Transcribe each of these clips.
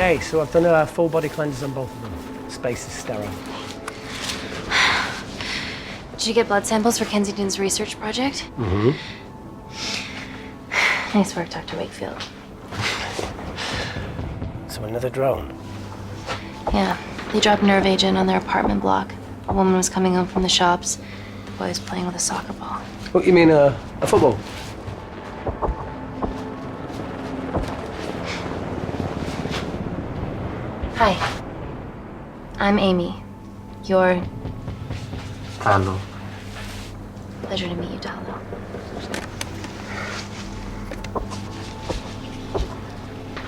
Okay, so I've done a full body cleanse on both of them. Space is sterile. Did you get blood samples for Kensington's research project? Mm-hmm. Nice work, Dr. Wakefield. So another drone. Yeah, they dropped nerve agent on their apartment block. A woman was coming home from the shops. The boy was playing with a soccer ball. What, you mean a football? Hi. I'm Amy. You're... Talo. Pleasure to meet you, Talo.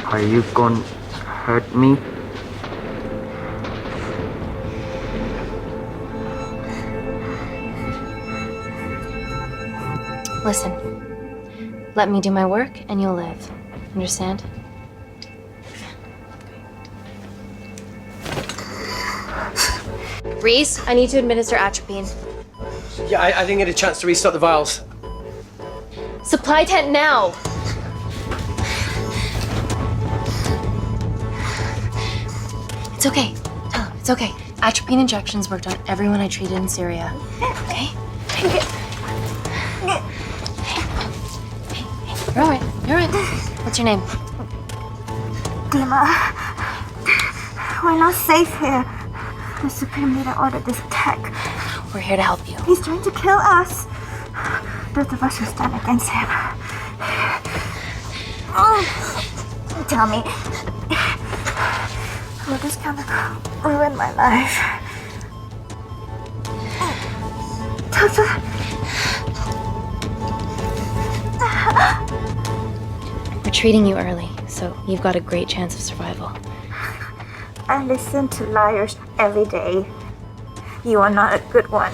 Are you gonna hurt me? Listen. Let me do my work and you'll live. Understand? Reese, I need to administer atropine. Yeah, I didn't get a chance to restock the vials. Supply tent now! It's okay. Tell him, it's okay. Atropine injections worked on everyone I treated in Syria. Okay? You're all right. You're all right. What's your name? Dima, we're not safe here. The Supreme Leader ordered this attack. We're here to help you. He's trying to kill us. Both of us will stand against him. Tell me, will this chemical ruin my life? Doctor. We're treating you early, so you've got a great chance of survival. I listen to liars every day. You are not a good one.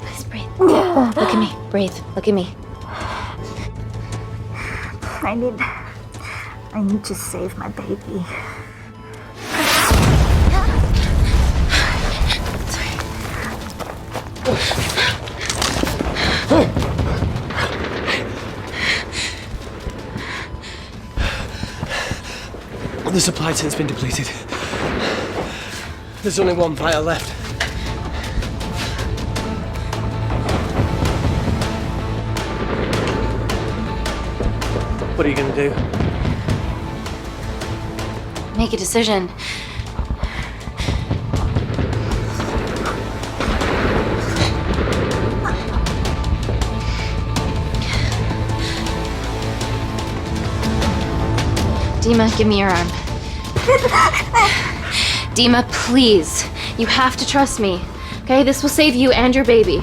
Please breathe. Look at me. Breathe. Look at me. I need to save my baby. The supply tent's been depleted. There's only one vial left. What are you gonna do? Make a decision. Dima, give me your arm. Dima, please. You have to trust me. Okay? This will save you and your baby.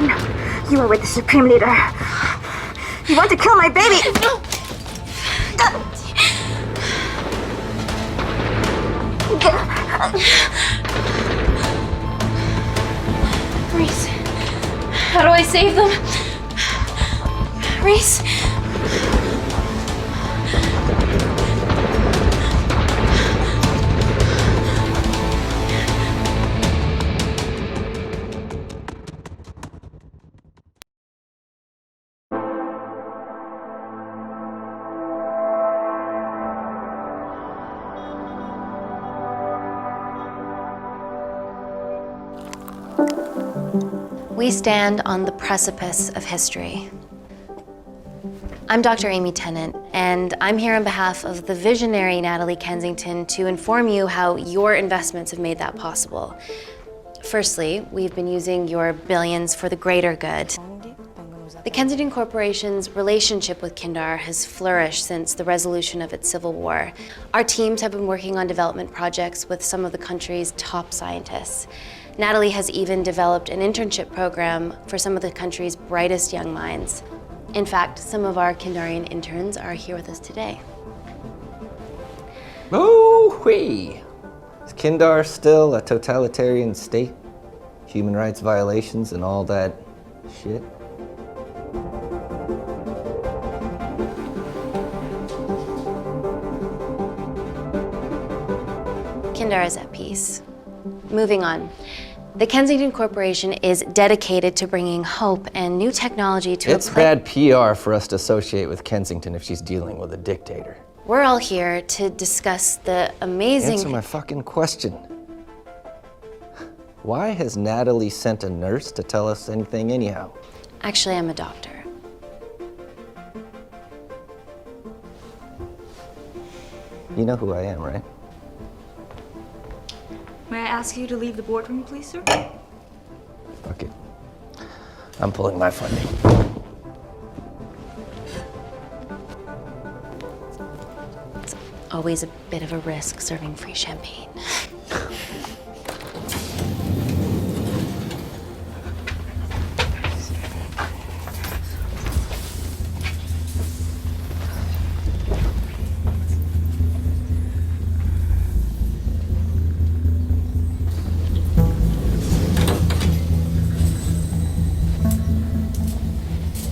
No, you are with the Supreme Leader. You want to kill my baby? No! Reese, how do I save them? Reese? We stand on the precipice of history. I'm Dr. Amy Tennant, and I'm here on behalf of the visionary Natalie Kensington to inform you how your investments have made that possible. Firstly, we've been using your billions for the greater good. The Kensington Corporation's relationship with Kindar has flourished since the resolution of its civil war. Our teams have been working on development projects with some of the country's top scientists. Natalie has even developed an internship program for some of the country's brightest young minds. In fact, some of our Kindarian interns are here with us today. Oh-wee! Is Kindar still a totalitarian state? Human rights violations and all that shit? Kindar is at peace. Moving on. The Kensington Corporation is dedicated to bringing hope and new technology to It's bad PR for us to associate with Kensington if she's dealing with a dictator. We're all here to discuss the amazing... Answer my fucking question. Why has Natalie sent a nurse to tell us anything anyhow? Actually, I'm a doctor. You know who I am, right? May I ask you to leave the boardroom, please, sir? Fuck it. I'm pulling my funding. It's always a bit of a risk serving free champagne.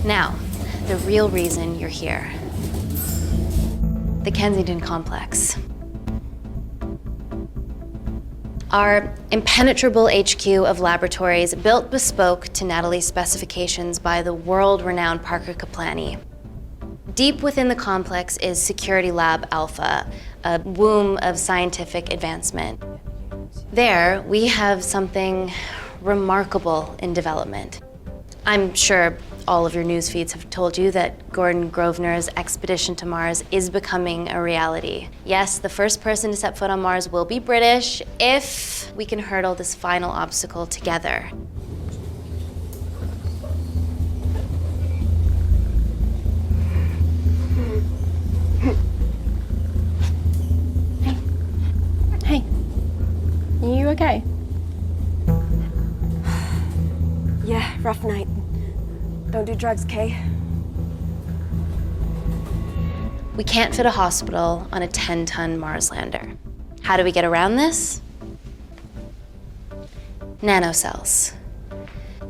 Now, the real reason you're here. The Kensington Complex. Our impenetrable HQ of laboratories built bespoke to Natalie's specifications by the world-renowned Parker Kaplany. Deep within the complex is Security Lab Alpha, a womb of scientific advancement. There, we have something remarkable in development. I'm sure all of your news feeds have told you that Gordon Grosvenor's expedition to Mars is becoming a reality. Yes, the first person to set foot on Mars will be British if we can hurdle this final obstacle together. Hey. Are you okay? Yeah, rough night. Don't do drugs, Kay. We can't fit a hospital on a 10-ton Mars lander. How do we get around this? Nanocells.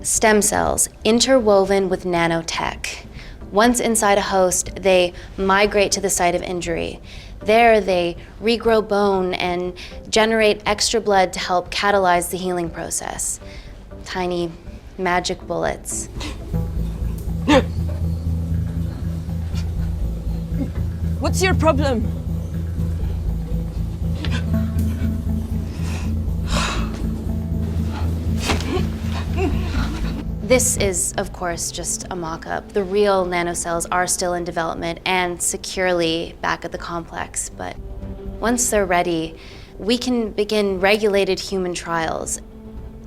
Stem cells interwoven with nanotech. Once inside a host, they migrate to the site of injury. There, they regrow bone and generate extra blood to help catalyze the healing process. Tiny magic bullets. What's your problem? This is, of course, just a mock-up. The real nanocells are still in development and securely back at the complex, but once they're ready, we can begin regulated human trials.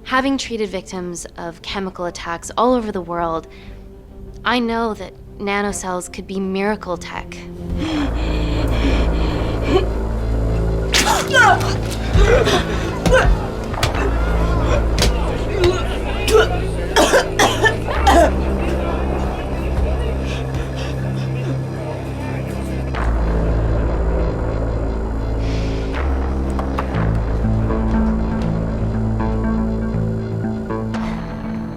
Having treated victims of chemical attacks all over the world, I know that nanocells could be miracle tech.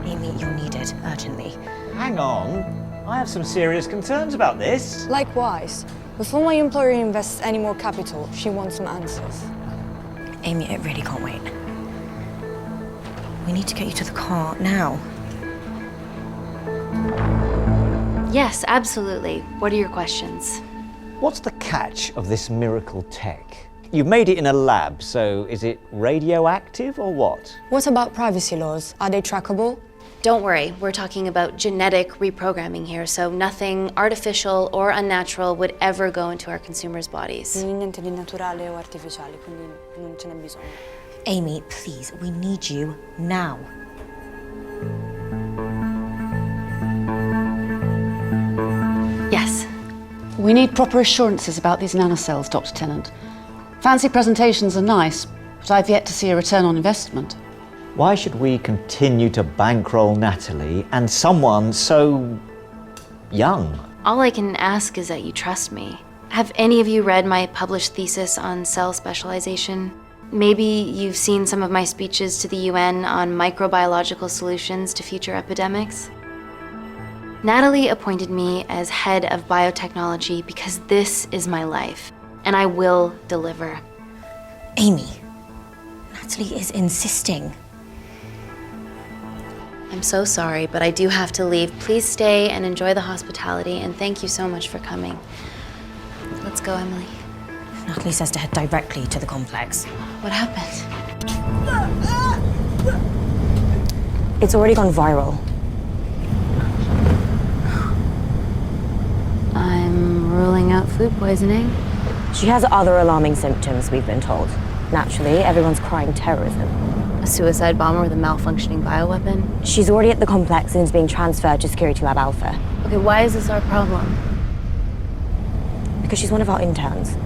Amy, you're needed urgently. Hang on. I have some serious concerns about this. Likewise. Before my employer invests any more capital, she wants some answers. Amy, it really can't wait. We need to get you to the car now. Yes, absolutely. What are your questions? What's the catch of this miracle tech? You've made it in a lab, so is it radioactive or what? What about privacy laws? Are they trackable? Don't worry, we're talking about genetic reprogramming here, so nothing artificial or unnatural would ever go into our consumers' bodies. Niente di naturale o artificiale, quindi non ce n'è bisogno. Amy, please, we need you now. Yes. We need proper assurances about these nanocells, Dr. Tennant. Fancy presentations are nice, but I've yet to see a return on investment. Why should we continue to bankroll Natalie and someone so young? All I can ask is that you trust me. Have any of you read my published thesis on cell specialization? Maybe you've seen some of my speeches to the UN on microbiological solutions to future epidemics? Natalie appointed me as head of biotechnology because this is my life, and I will deliver. Amy, Natalie is insisting. I'm so sorry, but I do have to leave. Please stay and enjoy the hospitality, and thank you so much for coming. Let's go, Emily. Natalie says to head directly to the complex. What happened? It's already gone viral. I'm ruling out food poisoning. She has other alarming symptoms, we've been told. Naturally, everyone's crying terrorism. A suicide bomber with a malfunctioning bioweapon? She's already at the complex and is being transferred to Security Lab Alpha. Okay, why is this our problem? Because she's one of our interns.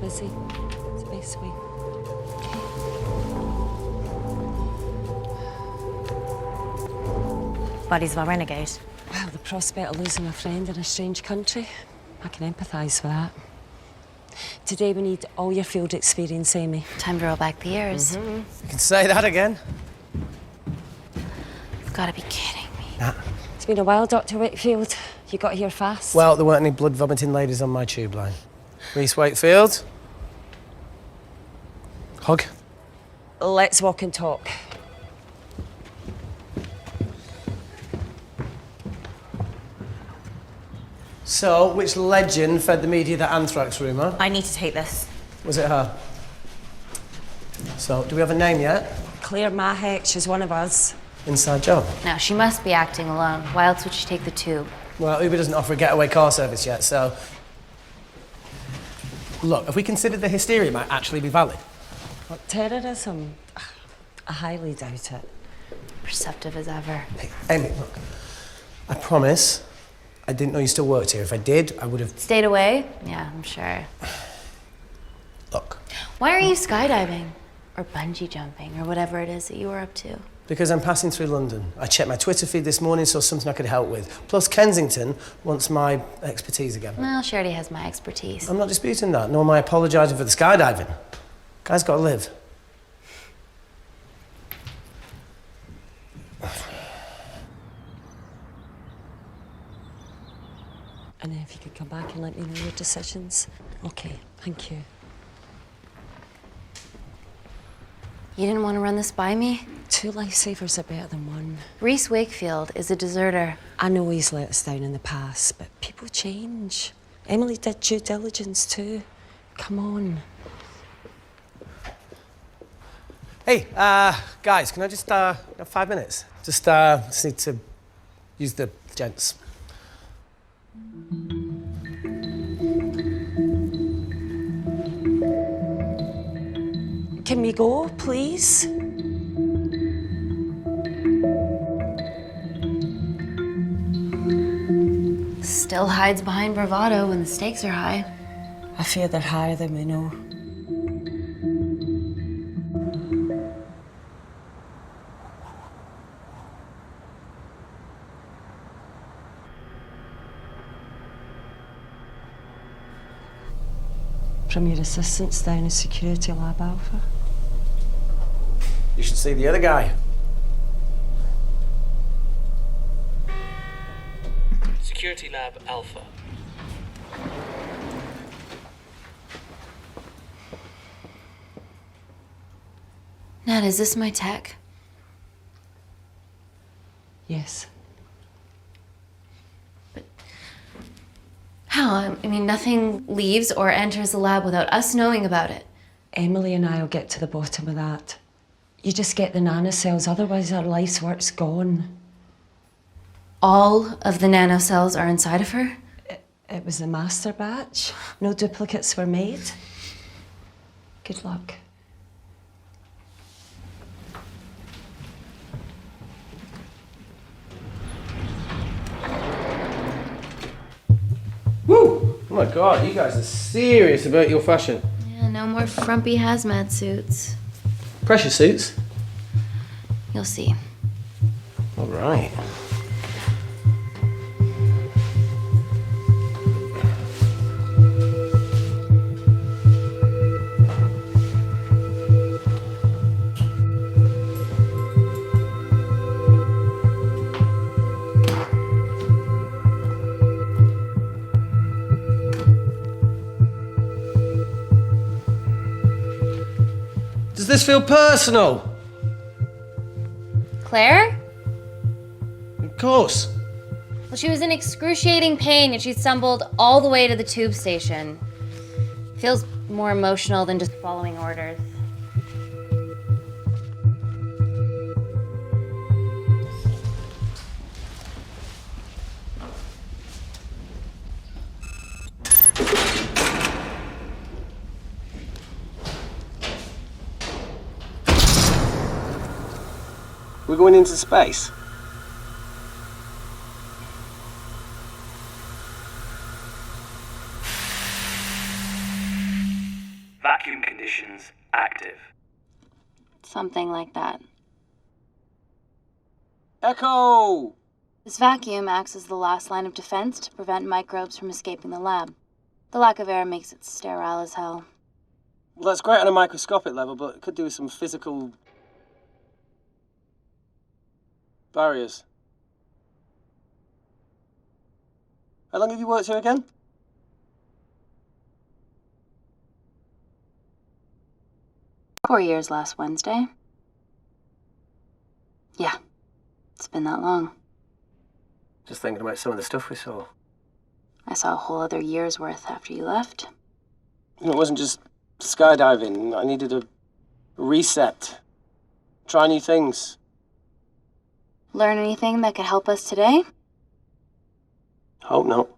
Busy. It's the best way. Buddies of our renegade. Well, the prospect of losing a friend in a strange country, I can empathise with that. Today we need all your field experience, Amy. Time to roll back the years. You can say that again. You've got to be kidding me. Nah. It's been a while, Dr. Wakefield. You got here fast. Well, there weren't any blood-vomiting ladies on my tube line. Reese Wakefield. Hug. Let's walk and talk. So, which legend fed the media that anthrax rumour? I need to take this. Was it her? So, do we have a name yet? Claire Mahek, she's one of us. Inside job. Now, she must be acting alone. Why else would she take the tube? Well, Uber doesn't offer a getaway car service yet, so... Look, have we considered the hysteria might actually be valid? What, terrorism? I highly doubt it. Perceptive as ever. Hey, Amy, look. I promise I didn't know you still worked here. If I did, I would have... Stayed away? Yeah, I'm sure. Look. Why are you skydiving? Or bungee jumping, or whatever it is that you were up to? Because I'm passing through London. I checked my Twitter feed this morning, saw something I could help with. Plus, Kensington wants my expertise again. Well, she already has my expertise. I'm not disputing that, nor am I apologising for the skydiving. Guy's got to live. And if you could come back and let me know your decisions. Okay, thank you. You didn't want to run this by me? 2 lifesavers are better than 1. Reese Wakefield is a deserter. I know he's let us down in the past, but people change. Emily did due diligence too. Come on. Hey, guys, can I just, have 5 minutes? Just need to use the gents. Can we go, please? Still hides behind bravado when the stakes are high. I fear they're higher than we know. From your assistants down in Security Lab Alpha. You should see the other guy. Security Lab Alpha. Nat, is this my tech? Yes. How? I mean, nothing leaves or enters the lab without us knowing about it. Emily and I will get to the bottom of that. You just get the nanocells, otherwise our life's work's gone. All of the nanocells are inside of her? It was the master batch. No duplicates were made. Good luck. Woo! Oh my God, you guys are serious about your fashion. Yeah, no more frumpy hazmat suits. Pressure suits? You'll see. All right. Does this feel personal? Claire? Of course. Well, she was in excruciating pain and she stumbled all the way to the tube station. Feels more emotional than just following orders. We're going into space. Vacuum conditions active. Something like that. Echo! This vacuum acts as the last line of defense to prevent microbes from escaping the lab. The lack of air makes it sterile as hell. Well, that's great on a microscopic level, but it could do with some physical barriers. How long have you worked here again? Four years last Wednesday. Yeah, it's been that long. Just thinking about some of the stuff we saw. I saw a whole other year's worth after you left. You know, it wasn't just skydiving. I needed a reset. Try new things. Learn anything that could help us today? Hope not.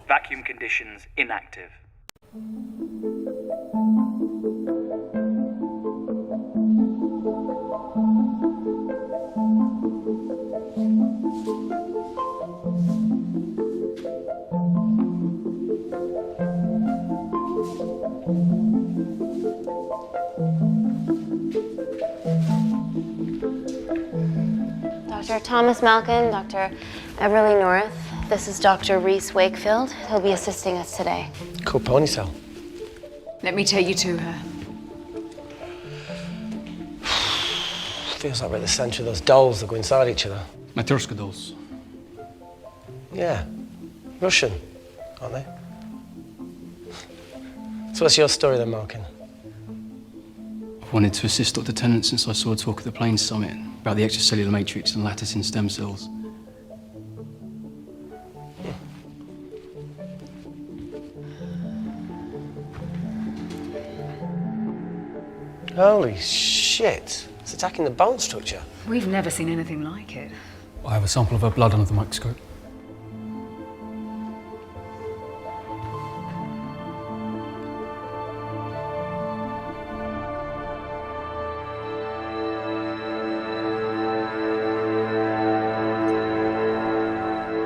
Vacuum conditions inactive. Dr. Thomas Malkin, Dr. Everly North. This is Dr. Reese Wakefield. He'll be assisting us today. Cool ponytail. Let me take you to her. Feels like we're at the centre of those dolls that go inside each other. Matryoshka dolls. Yeah. Russian, aren't they? So what's your story then, Malkin? I've wanted to assist Dr. Tennant since I saw a talk at the Plains Summit about the extracellular matrix and lattice in stem cells. Holy shit. It's attacking the bone structure. We've never seen anything like it. I have a sample of her blood under the microscope.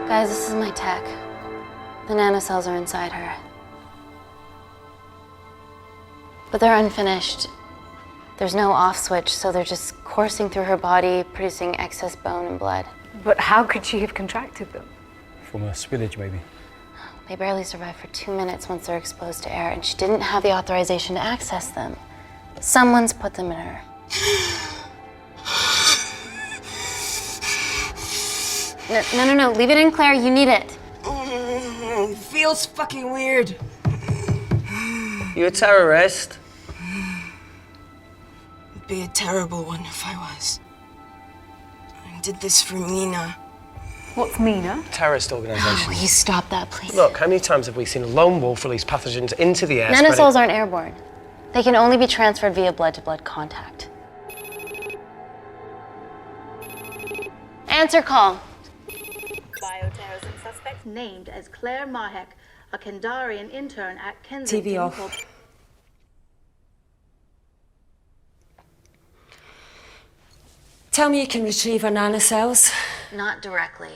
Guys, this is my tech. The nanocells are inside her. But they're unfinished. There's no off switch, so they're just coursing through her body, producing excess bone and blood. But how could she have contracted them? From a spillage, maybe. They barely survive for 2 minutes once they're exposed to air, and she didn't have the authorization to access them. Someone's put them in her. No, leave it in, Claire. You need it. It feels fucking weird. You a terrorist? It'd be a terrible one if I was. I did this for Mina. What's Mina? Terrorist organisation. Will you stop that, please? Look, how many times have we seen a lone wolf release pathogens into the air? Nanocells aren't airborne. They can only be transferred via blood-to-blood contact. Answer call. Bioterrorism suspect named as Claire Mahek, a Kendarian intern at Kensington. TV off. Tell me you can retrieve her nanocells. Not directly.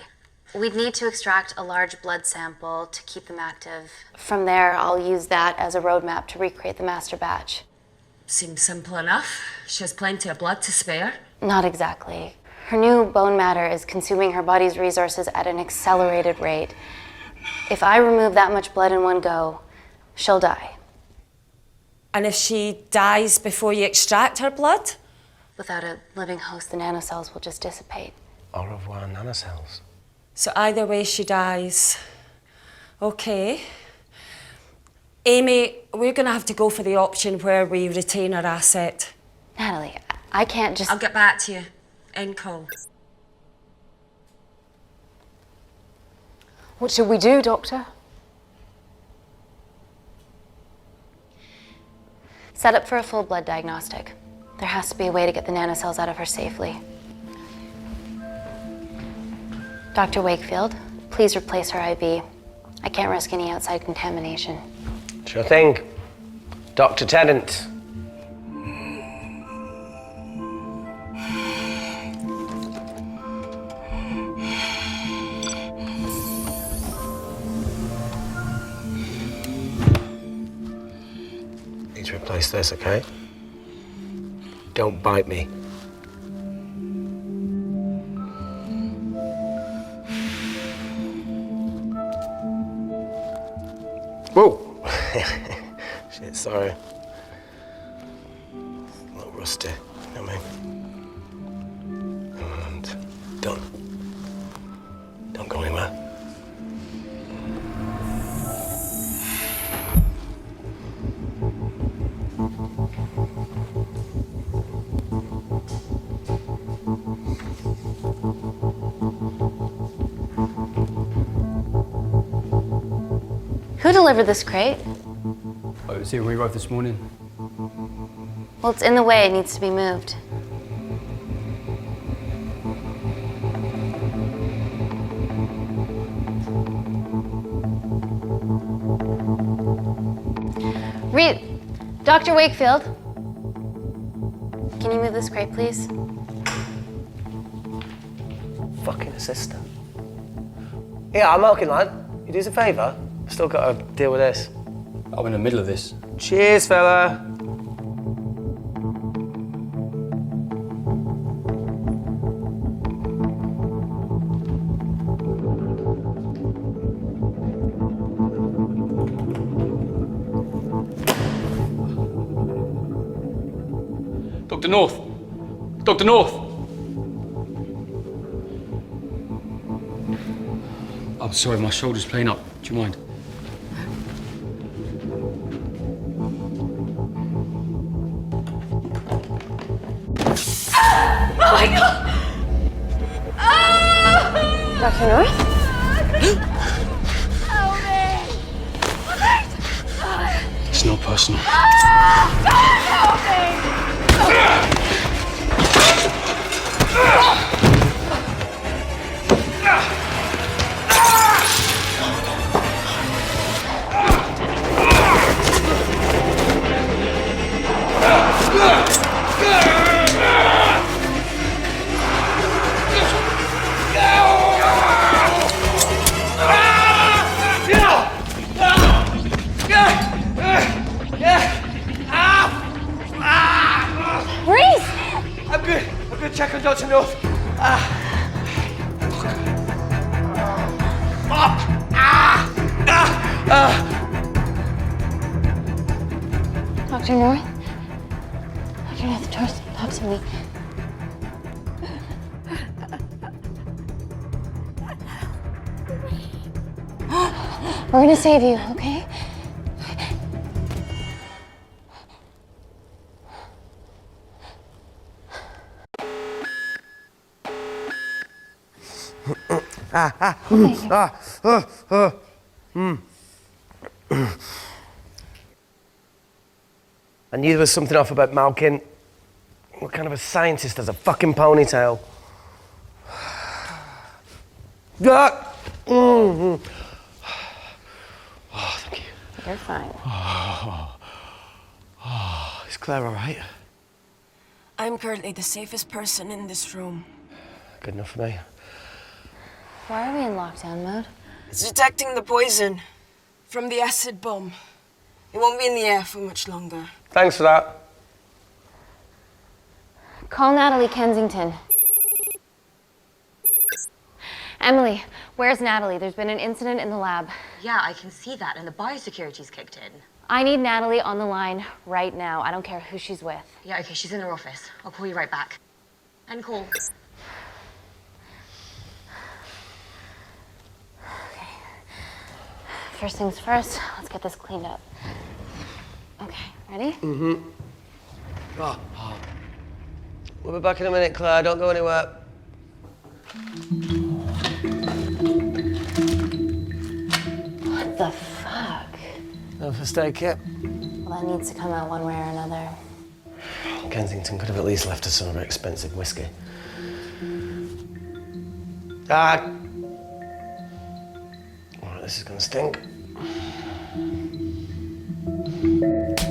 We'd need to extract a large blood sample to keep them active. From there, I'll use that as a roadmap to recreate the master batch. Seems simple enough. She has plenty of blood to spare. Not exactly. Her new bone matter is consuming her body's resources at an accelerated rate. If I remove that much blood in one go, she'll die. And if she dies before you extract her blood? Without a living host, the nanocells will just dissipate. Au revoir, nanocells. So either way she dies. Okay. Amy, we're gonna have to go for the option where we retain our asset. Natalie, I can't just... I'll get back to you. End call. What should we do, Doctor? Set up for a full blood diagnostic. There has to be a way to get the nanocells out of her safely. Dr. Wakefield, please replace her IV. I can't risk any outside contamination. Sure thing. Dr. Tennant. Need to replace this, okay? Don't bite me. Whoa! Shit, sorry. A little rusty, you know what I mean? And don't go anywhere. Who delivered this crate? Oh, it was here when we arrived this morning. Well, it's in the way. It needs to be moved. Dr. Wakefield, can you move this crate, please? Fucking assistant. Yeah, I'm okay, lad. You do us a favour? I've still got to deal with this. I'm in the middle of this. Cheers, fella. Dr. North! Dr. North! I'm sorry, my shoulder's playing up. Do you mind? Oh my God! Dr. North? It's not personal. I'm good. Check on Dr. North. Dr. North? Dr. North, talk to me. We're gonna save you, okay? I knew there was something off about Malkin. What kind of a scientist has a fucking ponytail? Ah! Oh, thank you. You're fine. Is Claire all right? I'm currently the safest person in this room. Good enough for me. Why are we in lockdown mode? It's detecting the poison from the acid bomb. It won't be in the air for much longer. Thanks for that. Call Natalie Kensington. Emily, where's Natalie? There's been an incident in the lab. Yeah, I can see that, and the biosecurity's kicked in. I need Natalie on the line right now. I don't care who she's with. Yeah, okay, she's in her office. I'll call you right back. End call. Okay. First things first, let's get this cleaned up. Okay, ready? Mm-hmm. Oh. We'll be back in a minute, Claire. Don't go anywhere. What the fuck? No first aid kit. Well, that needs to come out one way or another. Kensington could have at least left us some of her expensive whiskey. Ah! Alright, this is gonna stink.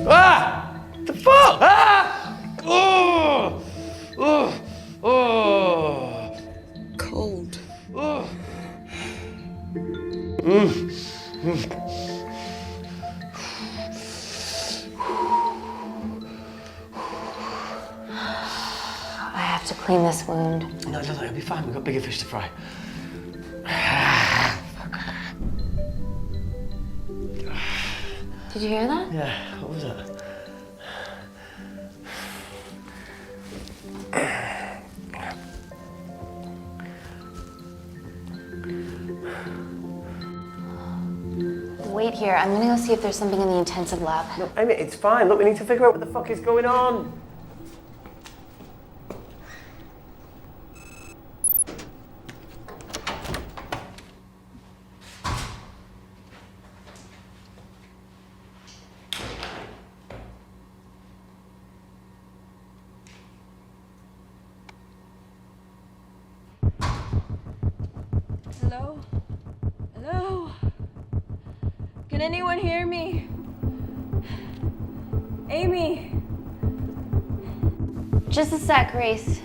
Ah! The fuck? Ah! Oh! Oh! Oh! Cold. Oh! I have to clean this wound. No, it'll be fine. We've got bigger fish to fry. Did you hear that? Yeah, what was that? Wait here. I'm gonna go see if there's something in the intensive lab. No, Amy, it's fine. Look, we need to figure out what the fuck is going on. Hello? Hello? Can anyone hear me? Amy? Just a sec, Grace.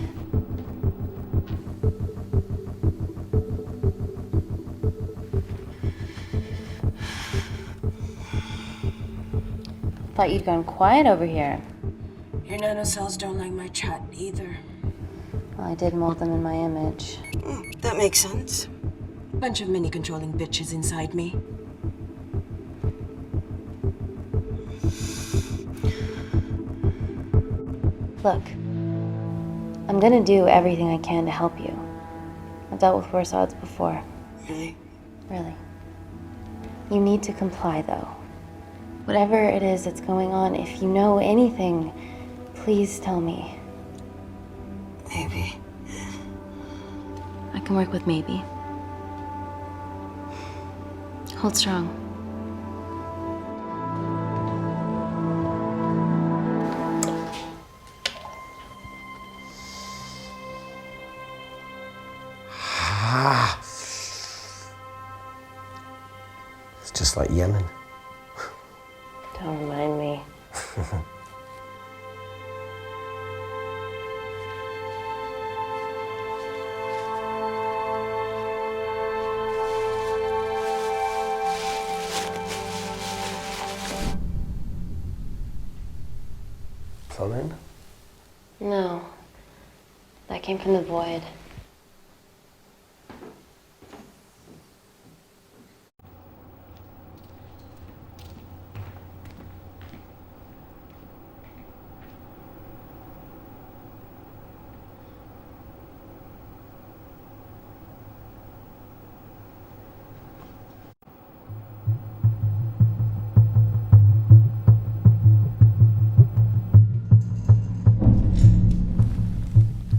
Thought you'd gone quiet over here. Your nanocells don't like my chat either. Well, I did mold them in my image. That makes sense. Bunch of mini-controlling bitches inside me. Look, I'm gonna do everything I can to help you. I've dealt with worse odds before. Really? Really. You need to comply, though. Whatever it is that's going on, if you know anything, please tell me. Maybe. I can work with maybe. Hold strong. It's just like Yemen. Don't remind me. Plumbing? No. That came from the void.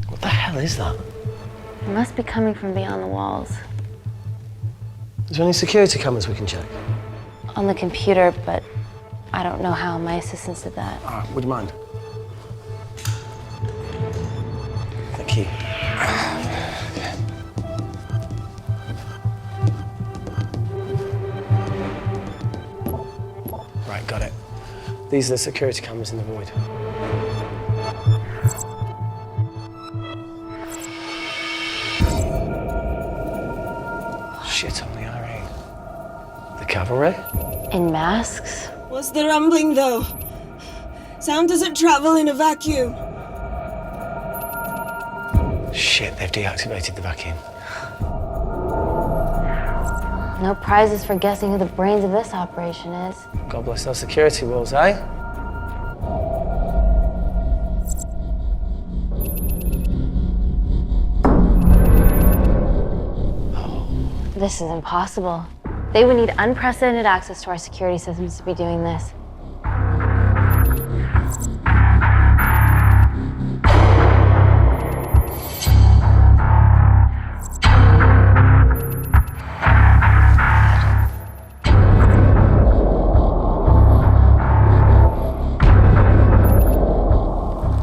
What the hell is that? It must be coming from beyond the walls. Is there any security cameras we can check? On the computer, but I don't know how my assistants did that. All right, would you mind? Thank you. Right, got it. These are the security cameras in the void. Shit on the RA. The cavalry? In masks? What's the rumbling, though? Sound doesn't travel in a vacuum. Shit, they've deactivated the vacuum. No prizes for guessing who the brains of this operation is. God bless those security walls, eh? This is impossible. They would need unprecedented access to our security systems to be doing this.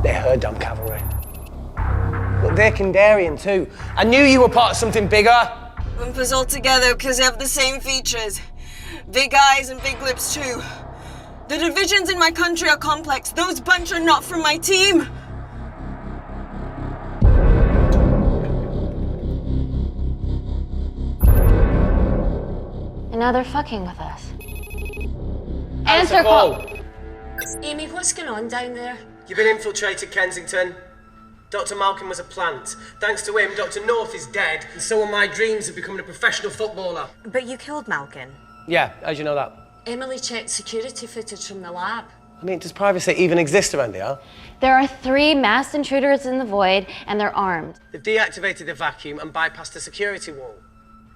They're her damn cavalry. Look, they're Kandarian too. I knew you were part of something bigger. Lump us all together because they have the same features. Big eyes and big lips too. The divisions in my country are complex. Those bunch are not from my team. And now they're fucking with us. Answer call! Amy, what's going on down there? You've been infiltrated, Kensington. Dr. Malkin was a plant. Thanks to him, Dr. North is dead, and so are my dreams of becoming a professional footballer. But you killed Malkin. Yeah, how'd you know that? Emily checked security footage from the lab. I mean, does privacy even exist around here? There are 3 masked intruders in the void, and they're armed. They've deactivated the vacuum and bypassed the security wall.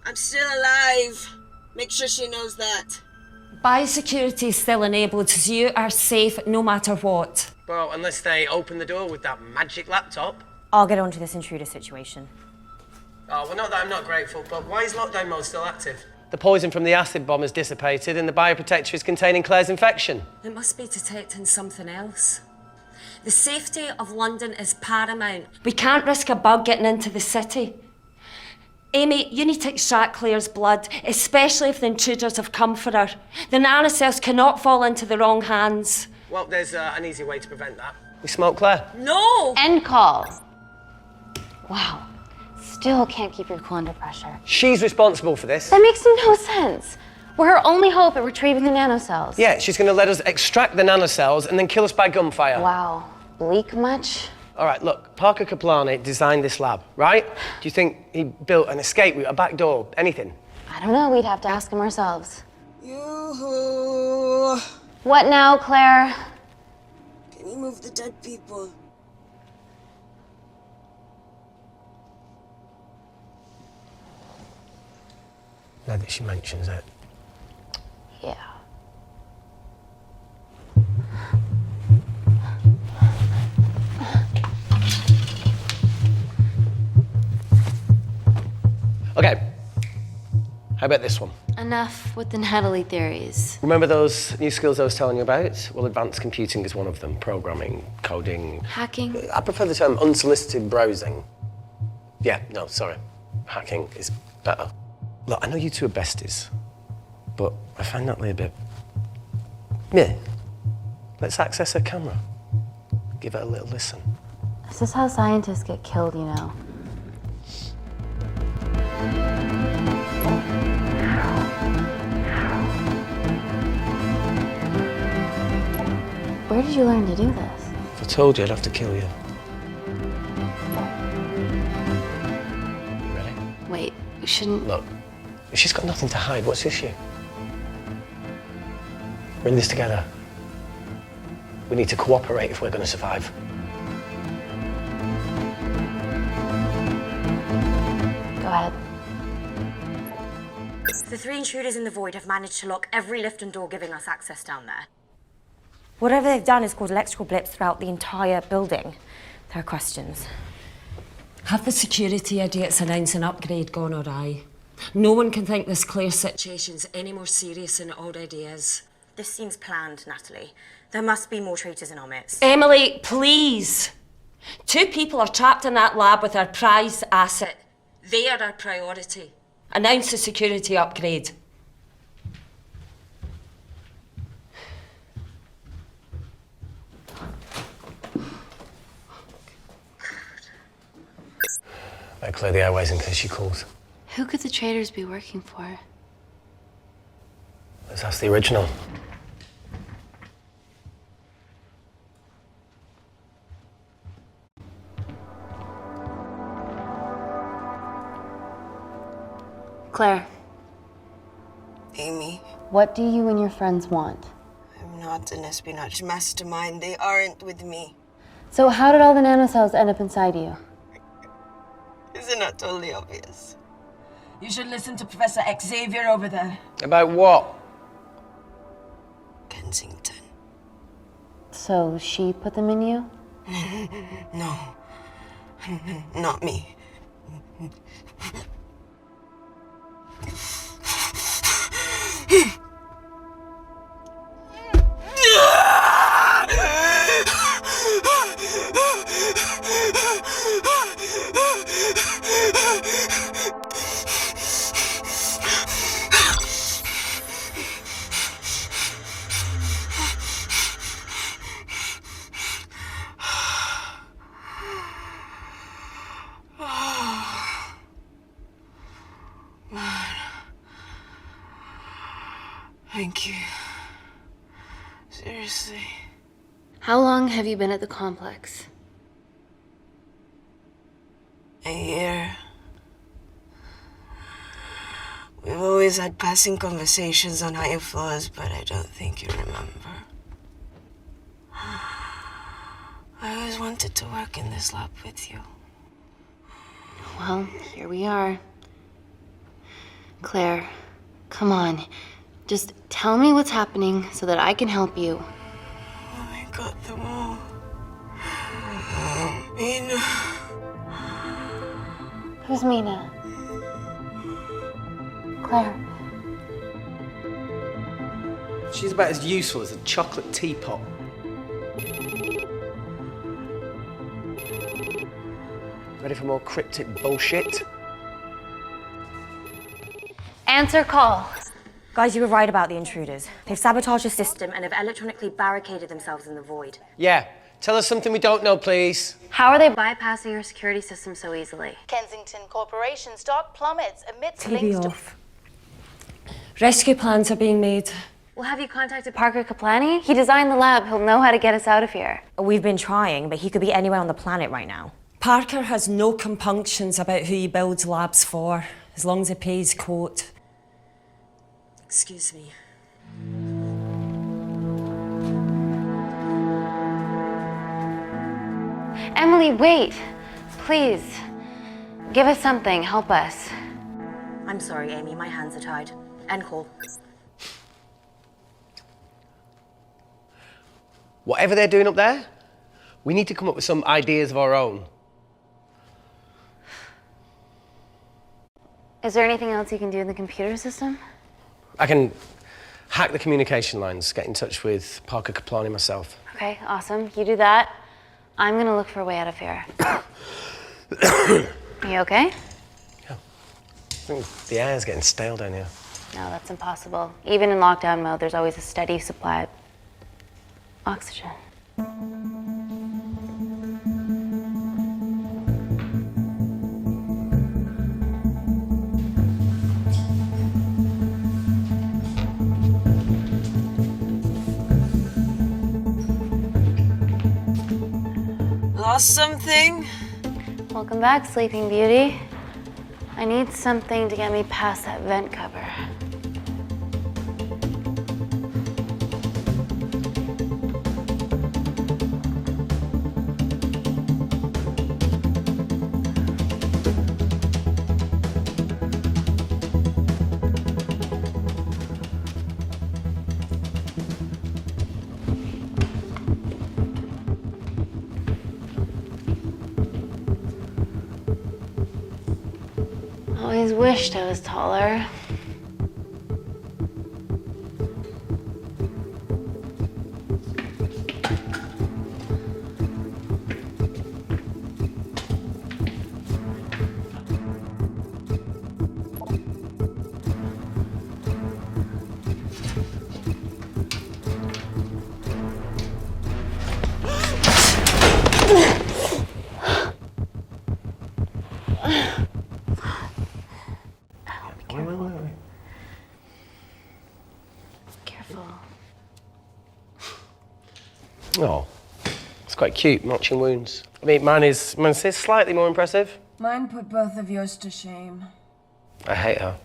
I'm still alive. Make sure she knows that. Biosecurity is still enabled, so you are safe no matter what. Well, unless they open the door with that magic laptop. I'll get onto this intruder situation. Oh, well, not that I'm not grateful, but why is lockdown mode still active? The poison from the acid bomb has dissipated and the bioprotector is containing Claire's infection. It must be detecting something else. The safety of London is paramount. We can't risk a bug getting into the city. Amy, you need to extract Claire's blood, especially if the intruders have come for her. The nanocells cannot fall into the wrong hands. Well, there's an easy way to prevent that. We smoke Claire. No! End call. Wow. Still can't keep your cool under pressure. She's responsible for this. That makes no sense. We're her only hope at retrieving the nanocells. Yeah, she's going to let us extract the nanocells and then kill us by gunfire. Wow. Bleak much? All right, look, Parker Kaplani designed this lab, right? Do you think he built an escape route, a back door, anything? I don't know. We'd have to ask him ourselves. Yoo-hoo. What now, Claire? Can you move the dead people? Now that she mentions it. Yeah. Okay. How about this one? Enough with the Natalie theories. Remember those new skills I was telling you about? Well, advanced computing is one of them. Programming, coding. Hacking? I prefer the term unsolicited browsing. Yeah, no, sorry. Hacking is better. Look, I know you two are besties, but I find Natalie a bit... meh. Let's access her camera. Give it a little listen. This is how scientists get killed, you know. Where did you learn to do this? If I told you, I'd have to kill you. You ready? Wait, we shouldn't... Look, if she's got nothing to hide, what's the issue? We're in this together. We need to cooperate if we're going to survive. Go ahead. The 3 intruders in the void have managed to lock every lift and door giving us access down there. Whatever they've done is caused electrical blips throughout the entire building. There are questions. Have the security idiots announced an upgrade gone awry? No one can think this Claire situation's any more serious than it already is. This seems planned, Natalie. There must be more traitors in our midst. Emily, please. 2 people are trapped in that lab with our prized asset. They are our priority. Announce a security upgrade. Better clear the airways in case she calls. Who could the traitors be working for? Let's ask the original. Claire, Amy, what do you and your friends want? I'm not an espionage mastermind. They aren't with me. So how did all the nanocells end up inside you? Isn't that totally obvious? You should listen to Professor Xavier over there. About what? Kensington. So she put them in you? No. Not me. Thank you. Seriously. How long have you been at the complex? A year. We've always had passing conversations on higher floors, but I don't think you remember. I always wanted to work in this lab with you. Well, here we are. Claire, come on. Just tell me what's happening so that I can help you. I got them all. Mina. Who's Mina? Claire. She's about as useful as a chocolate teapot. Ready for more cryptic bullshit? Answer call. Guys, you were right about the intruders. They've sabotaged the system and have electronically barricaded themselves in the void. Yeah. Tell us something we don't know, please. How are they bypassing your security system so easily? Kensington Corporation stock plummets amidst TV links to... off. Rescue plans are being made. Well, have you contacted Parker Kaplani? He designed the lab. He'll know how to get us out of here. We've been trying, but he could be anywhere on the planet right now. Parker has no compunctions about who he builds labs for, as long as he pays quote. Excuse me. Emily, wait. Please. Give us something. Help us. I'm sorry, Amy. My hands are tied. End call. Whatever they're doing up there, we need to come up with some ideas of our own. Is there anything else you can do in the computer system? I can hack the communication lines, get in touch with Parker Kaplani myself. Okay, awesome. You do that. I'm gonna look for a way out of here. You okay? Yeah. I think the air's getting stale down here. No, that's impossible. Even in lockdown mode, there's always a steady supply of oxygen. Lost something? Welcome back, Sleeping Beauty. I need something to get me past that vent cover. Always wished I was taller. Oh, it's quite cute, matching wounds. I mean, mine's slightly more impressive. Mine put both of yours to shame. I hate her.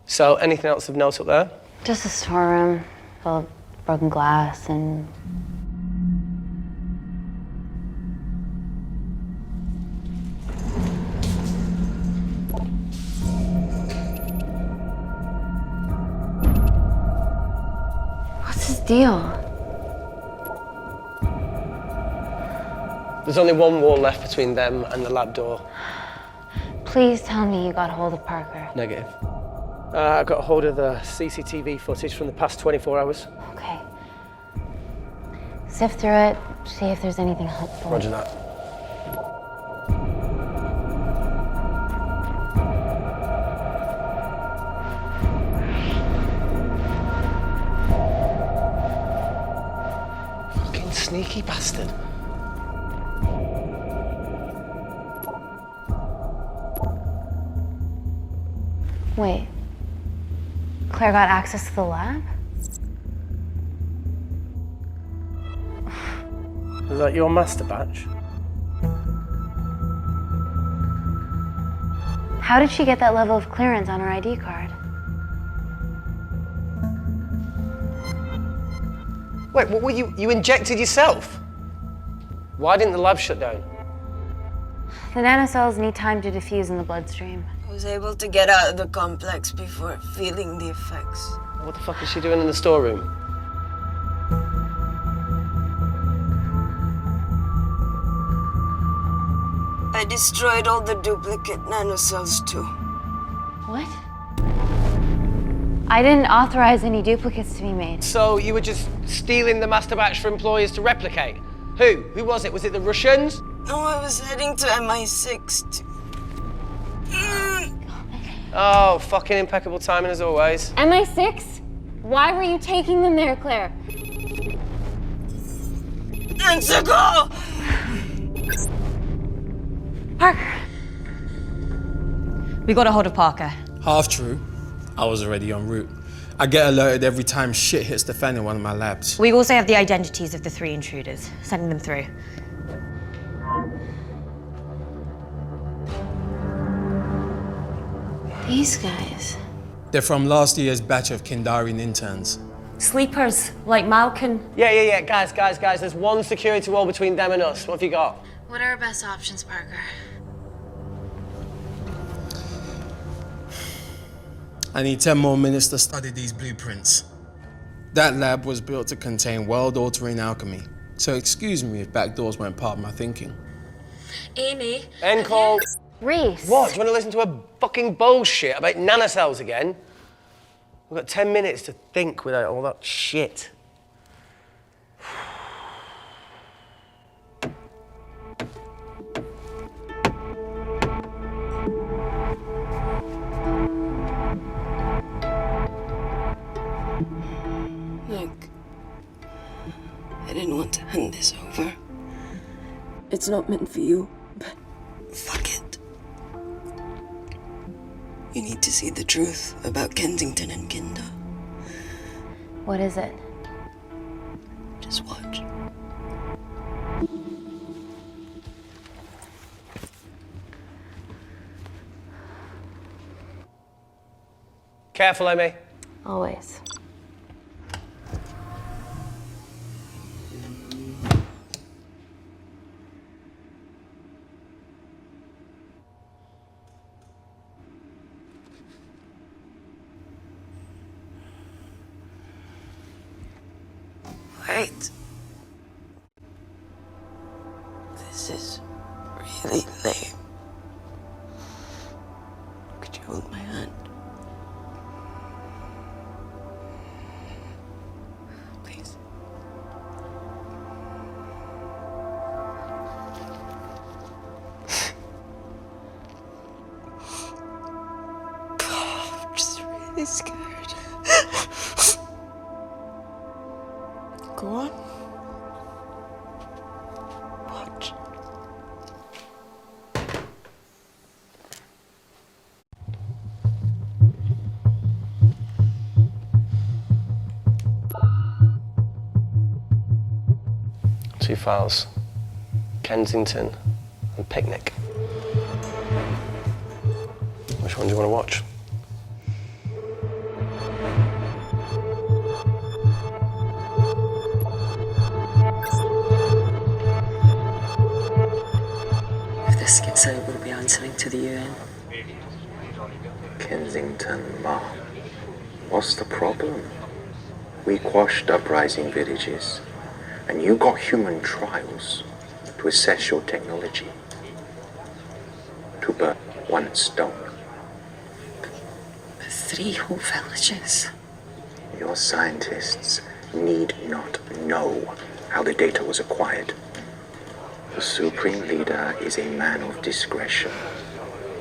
So, anything else of note up there? Just a storeroom full of broken glass and... What's his deal? There's only one wall left between them and the lab door. Please tell me you got hold of Parker. Negative. I got hold of the CCTV footage from the past 24 hours. Okay. Sift through it, see if there's anything helpful. Roger that. Fucking sneaky bastard. Wait. Claire got access to the lab? Is that your master batch? How did she get that level of clearance on her ID card? Wait, what were you injected yourself? Why didn't the lab shut down? The nanocells need time to diffuse in the bloodstream. I was able to get out of the complex before feeling the effects. What the fuck is she doing in the storeroom? I destroyed all the duplicate nanocells too. What? I didn't authorize any duplicates to be made. So you were just stealing the master batch for employers to replicate? Who? Who was it? Was it the Russians? No, I was heading to MI6 to... Oh, fucking impeccable timing as always. MI6? Why were you taking them there, Claire? Let's go! Parker. We got a hold of Parker. Half true. I was already en route. I get alerted every time shit hits the fan in one of my labs. We also have the identities of the 3 intruders. Sending them through. These guys. They're from last year's batch of Kindarian interns. Sleepers, like Malkin. Yeah. Guys. There's one security wall between them and us. What have you got? What are our best options, Parker? I need 10 more minutes to study these blueprints. That lab was built to contain world-altering alchemy. So excuse me if backdoors weren't part of my thinking. Amy. End call. Reese. What? Do you want to listen to a fucking bullshit about nanocells again? We've got 10 minutes to think without all that shit. Look, I didn't want to hand this over. It's not meant for you, but fuck it. You need to see the truth about Kensington and Kinder. What is it? Just watch. Careful, Amy. Always. Wait. This is really lame. Could you hold my hand? Please. I'm just really scared. Go on. Watch. files. Kensington and Picnic. Which one do you want to watch? If this gets out, we'll be answering to the UN. Kensington, Ma. What's the problem? We quashed uprising villages, and you got human trials to assess your technology. To burn one stone. 3 whole villages. Your scientists need not know how the data was acquired. The Supreme Leader is a man of discretion.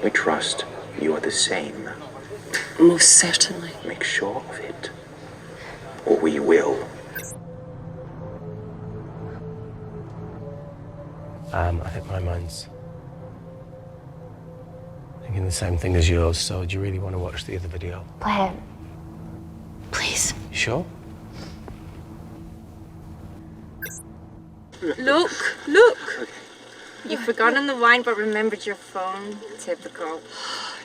We trust you are the same. Most certainly. Make sure of it, or we will. I think my mind's thinking the same thing as yours, so do you really want to watch the other video? Play it. Please. You sure? Look, look! You've forgotten the wine but remembered your phone. Typical.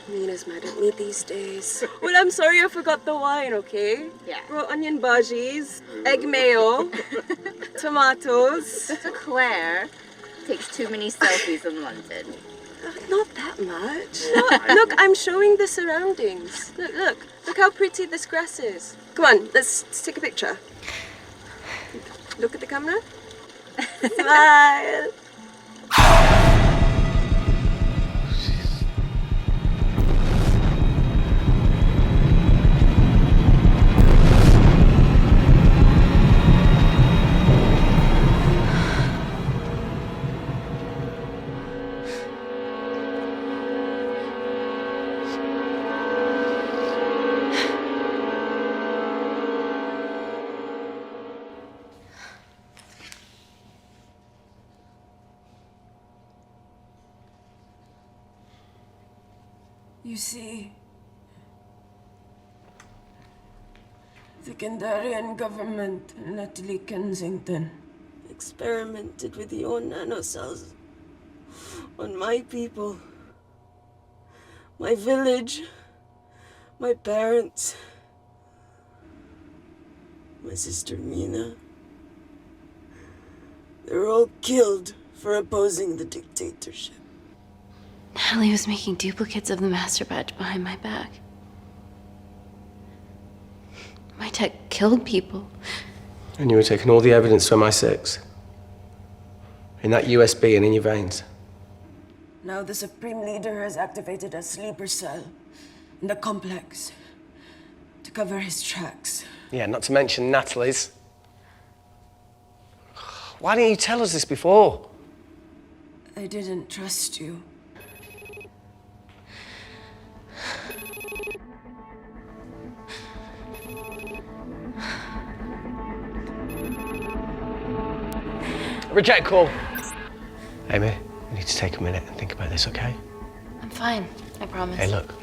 Mina's mad at me these days. Well, I'm sorry I forgot the wine, okay? Yeah. Raw onion bhajis, egg mayo, tomatoes. Claire takes too many selfies in London. Not that much. Look, I'm showing the surroundings. Look how pretty this grass is. Come on, let's take a picture. Look at the camera. Smile. You see, the Kandarian government and Natalie Kensington experimented with your nanocells on my people, my village, my parents, my sister Mina. They were all killed for opposing the dictatorship. Natalie was making duplicates of the master batch behind my back. My tech killed people. And you were taking all the evidence from MI6? In that USB and in your veins? Now the Supreme Leader has activated a sleeper cell in the complex to cover his tracks. Yeah, not to mention Natalie's. Why didn't you tell us this before? I didn't trust you. Reject call. Amy, we need to take a minute and think about this, okay? I'm fine, I promise. Hey, look.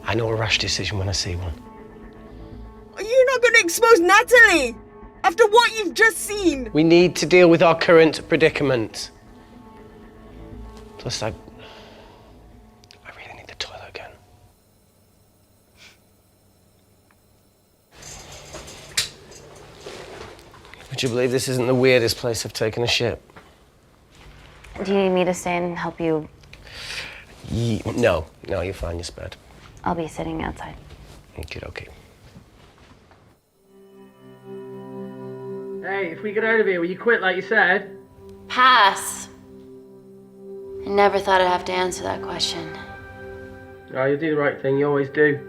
I know a rash decision when I see one. Are you not going to expose Natalie? After what you've just seen? We need to deal with our current predicament. Plus, I really need the toilet again. Would you believe this isn't the weirdest place I've taken a shit? Do you need me to stay and help you? No, you're fine, you're spared. I'll be sitting outside. Okay. Hey, if we get out of here, will you quit like you said? Pass. I never thought I'd have to answer that question. Oh, you do the right thing, you always do.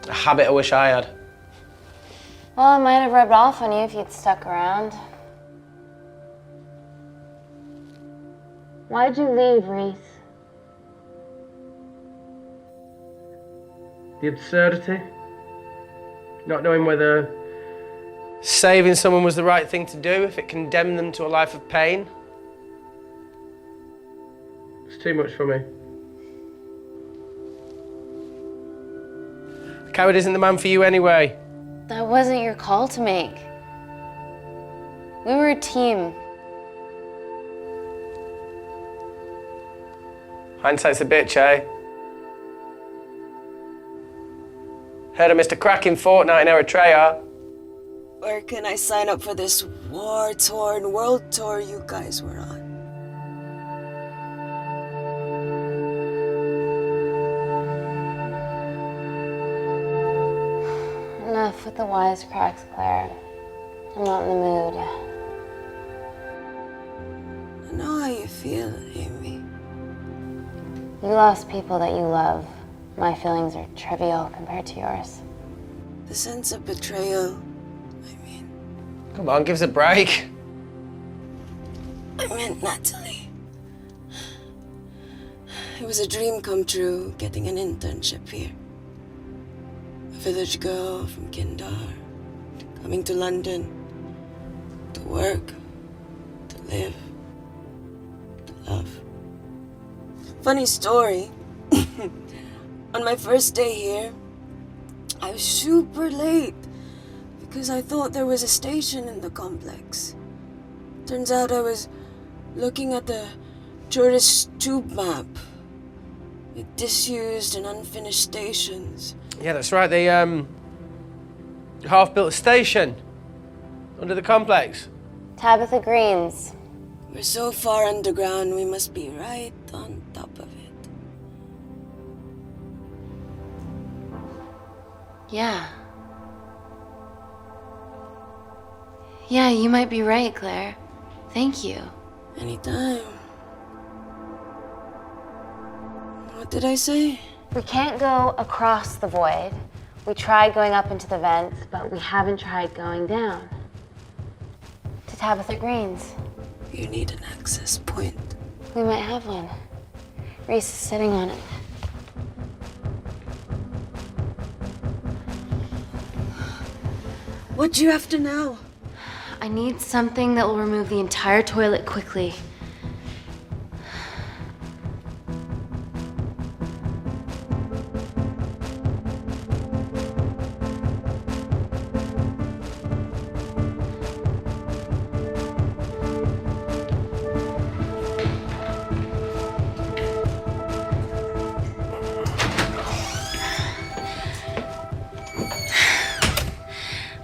A habit I wish I had. Well, it might have rubbed off on you if you'd stuck around. Why'd you leave, Reese? The absurdity. Not knowing whether saving someone was the right thing to do if it condemned them to a life of pain. it's too much for me. A coward isn't the man for you anyway. That wasn't your call to make. We were a team. Hindsight's a bitch, eh? Heard of Mr. Cracking Fortnite in Eritrea? Where can I sign up for this war-torn world tour you guys were on? Enough with the wisecracks, Claire. I'm not in the mood. I know how you feel, Amy. You lost people that you love. My feelings are trivial compared to yours. The sense of betrayal. Come on, give us a break. I meant Natalie. It was a dream come true, getting an internship here. A village girl from Kindar, coming to London, to work, to live, to love. Funny story. On my first day here, I was super late because I thought there was a station in the complex. Turns out I was looking at the tourist tube map with disused and unfinished stations. Yeah, that's right. They half-built station under the complex. Tabitha Greens. We're so far underground, we must be right on top of it. Yeah. Yeah, you might be right, Claire. Thank you. Anytime. What did I say? We can't go across the void. We tried going up into the vents, but we haven't tried going down. To Tabitha Greens. You need an access point. We might have one. Reese is sitting on it. What do you after now? I need something that will remove the entire toilet quickly.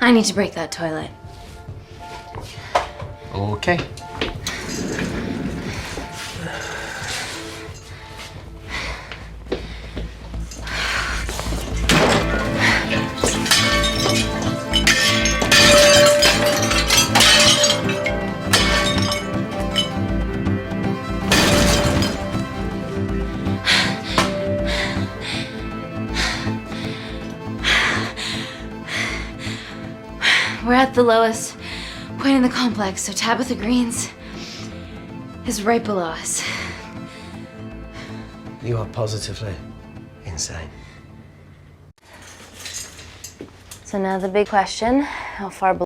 I need to break that toilet. Okay. We're at the lowest point in the complex, so Tabitha Greens is right below us. You are positively insane. So now the big question, how far below